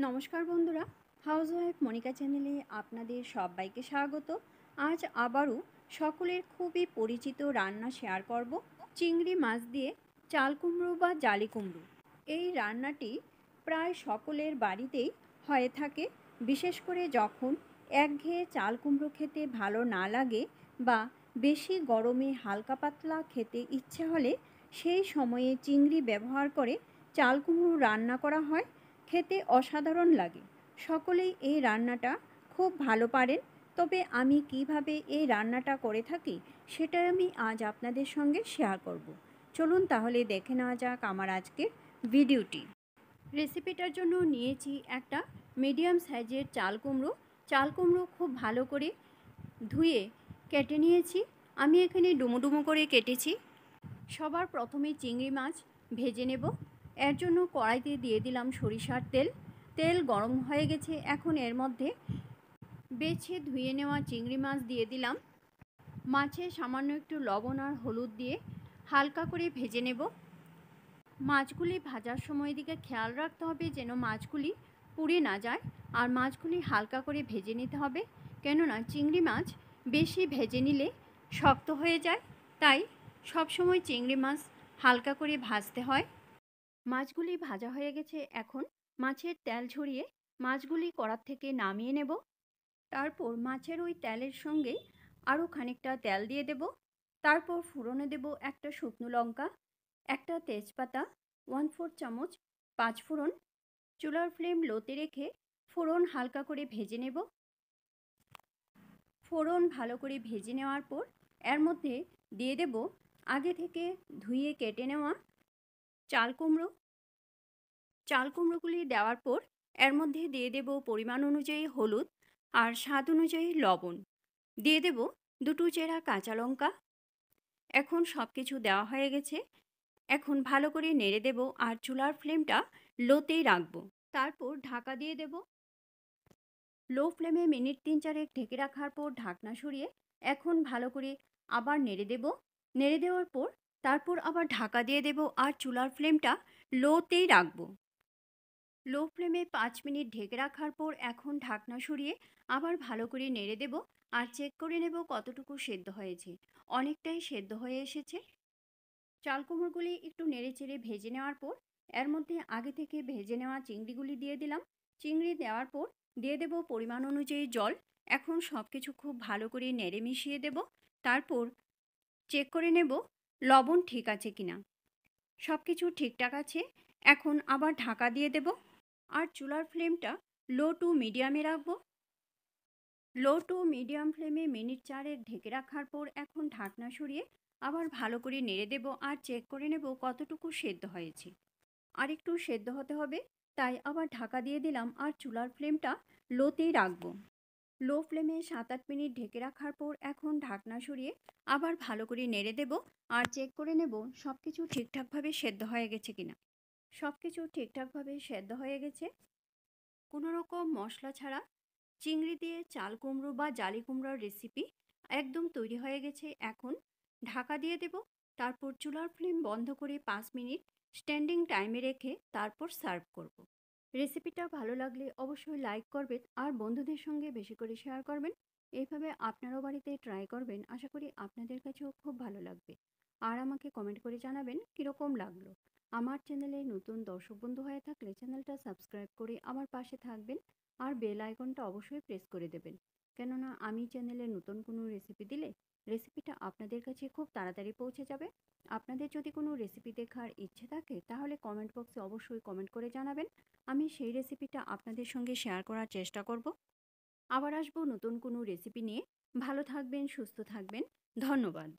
নমস্কার বন্ধুরা, হাউসওয়াইফ মনিকা চ্যানেলে আপনাদের সবাইকে স্বাগত। আজ আবারও সকলের খুবই পরিচিত রান্না শেয়ার করব, চিংড়ি মাছ দিয়ে চাল কুমড়ো বা জালি কুমড়ো। এই রান্নাটি প্রায় সকলের বাড়িতেই হয়ে থাকে, বিশেষ করে যখন একঘেয়ে চাল কুমড়ো খেতে ভালো না লাগে বা বেশি গরমে হালকা পাতলা খেতে ইচ্ছে হলে সেই সময়ে চিংড়ি ব্যবহার করে চাল কুমড়ো রান্না করা হয়। খেতে অসাধারণ লাগে। সকলেই এই রান্নাটা খুব ভালো পারেন। তবে আমি কিভাবে এই রান্নাটা করে থাকি সেটাই আমি আজ আপনাদের সঙ্গে শেয়ার করব। চলুন তাহলে দেখে নেওয়া যাক আমার আজকের ভিডিওটি। রেসিপিটার জন্য নিয়েছি একটা মিডিয়াম সাইজের চাল কুমড়ো। চাল কুমড়ো খুব ভালো করে ধুয়ে কেটে নিয়েছি। আমি এখানে ডুমো ডুমো করে কেটেছি। সবার প্রথমে চিংড়ি মাছ ভেজে নেব। এর জন্য কড়াইতে দিয়ে দিলাম সরিষার তেল। তেল গরম হয়ে গেছে, এখন এর মধ্যে বেছে ধুয়ে নেওয়া চিংড়ি মাছ দিয়ে দিলাম। মাছে সামান্য একটু লবণ আর হলুদ দিয়ে হালকা করে ভেজে নেব। মাছগুলি ভাজার সময় দিকে খেয়াল রাখতে হবে যেন মাছগুলি পুড়ে না যায়, আর মাছগুলি হালকা করে ভেজে নিতে হবে, কেননা চিংড়ি মাছ বেশি ভেজে নিলে শক্ত হয়ে যায়। তাই সবসময় চিংড়ি মাছ হালকা করে ভাজতে হয়। মাছগুলি ভাজা হয়ে গেছে, এখন মাছের তেল ঝরিয়ে মাছগুলি কড়ার থেকে নামিয়ে নেব। তারপর মাছের ওই তেলের সঙ্গে আরও খানিকটা তেল দিয়ে দেব। তারপর ফোড়নে দেব একটা শুকনো লঙ্কা, একটা তেজপাতা, 1/4 চামচ পাঁচফোড়ন। চুলার ফ্লেম লোতে রেখে ফোড়ন হালকা করে ভেজে নেব। ফোড়ন ভালো করে ভেজে নেওয়ার পর এর মধ্যে দিয়ে দেব আগে থেকে ধুয়ে কেটে নেওয়া চাল কুমড়ো। চাল কুমড়োগুলি দেওয়ার পর এর মধ্যে দিয়ে দেব পরিমাণ অনুযায়ী হলুদ আর স্বাদ অনুযায়ী লবণ। দিয়ে দেব দুটো চেরা কাঁচা লঙ্কা। এখন সব কিছু দেওয়া হয়ে গেছে, এখন ভালো করে নেড়ে দেব আর চুলার ফ্লেমটা লোতেই রাখব। তারপর ঢাকা দিয়ে দেব। লো ফ্লেমে মিনিট 3-4 ঢেকে রাখার পর ঢাকনা সরিয়ে এখন ভালো করে আবার নেড়ে দেব। নেড়ে দেওয়ার পর তারপর আবার ঢাকা দিয়ে দেব আর চুলার ফ্লেমটা লোতেই রাখব। লো ফ্লেমে 5 মিনিট ঢেকে রাখার পর এখন ঢাকনা সরিয়ে আবার ভালো করে নেড়ে দেব আর চেক করে নেব কতটুকু সেদ্ধ হয়েছে। অনেকটাই সেদ্ধ হয়ে এসেছে। চাল কুমড়োগুলি একটু নেড়ে চেড়ে ভেজে নেওয়ার পর এর মধ্যে আগে থেকে ভেজে নেওয়া চিংড়িগুলি দিয়ে দিলাম। চিংড়ি দেওয়ার পর দিয়ে দেব পরিমাণ অনুযায়ী জল। এখন সব কিছু খুব ভালো করে নেড়ে মিশিয়ে দেব। তারপর চেক করে নেব লবণ ঠিক আছে কিনা। সব কিছু ঠিকঠাক আছে, এখন আবার ঢাকা দিয়ে দেব আর চুলার ফ্লেমটা লো টু মিডিয়ামে রাখবো। লো টু মিডিয়াম ফ্লেমে মিনিট 4 ঢেকে রাখার পর এখন ঢাকনা সরিয়ে আবার ভালো করে নেড়ে দেব আর চেক করে নেব কতটুকু সেদ্ধ হয়েছে। আর একটু সেদ্ধ হতে হবে, তাই আবার ঢাকা দিয়ে দিলাম আর চুলার ফ্লেমটা লোতেই রাখবো। লো ফ্লেমে 7-8 মিনিট ঢেকে রাখার পর এখন ঢাকনা সরিয়ে আবার ভালো করে নেড়ে দেব আর চেক করে নেব সব কিছু ঠিকঠাকভাবে সেদ্ধ হয়ে গেছে কিনা। সব কিছু ঠিকঠাকভাবে সেদ্ধ হয়ে গেছে। কোনো রকম মশলা ছাড়া চিংড়ি দিয়ে চাল কুমড়ো বা জালি কুমড়োর রেসিপি একদম তৈরি হয়ে গেছে। এখন ঢাকা দিয়ে দেব। তারপর চুলার ফ্লেম বন্ধ করে 5 মিনিট স্ট্যান্ডিং টাইমে রেখে তারপর সার্ভ করব। রেসিপিটা ভালো লাগলে অবশ্যই লাইক করবেন আর বন্ধুদের সঙ্গে বেশি করে শেয়ার করবেন। এইভাবে আপনারাও বাড়িতে ট্রাই করবেন, আশা করি আপনাদের কাছেও খুব ভালো লাগবে। আর আমাকে কমেন্ট করে জানাবেন কীরকম লাগলো। আমার চ্যানেলে নতুন দর্শক বন্ধু হয়ে থাকলে চ্যানেলটা সাবস্ক্রাইব করে আমার পাশে থাকবেন আর বেল আইকনটা অবশ্যই প্রেস করে দেবেন, কেননা আমি চ্যানেলে নতুন কোনো রেসিপি দিলে রেসিপিটা আপনাদের কাছে খুব তাড়াতাড়ি পৌঁছে যাবে। আপনাদের যদি কোনো রেসিপি দেখার ইচ্ছে থাকে তাহলে কমেন্ট বক্সে অবশ্যই কমেন্ট করে জানাবেন। আমি সেই রেসিপিটা আপনাদের সঙ্গে শেয়ার করার চেষ্টা করব। আবার আসবো নতুন কোনো রেসিপি নিয়ে। ভালো থাকবেন, সুস্থ থাকবেন। ধন্যবাদ।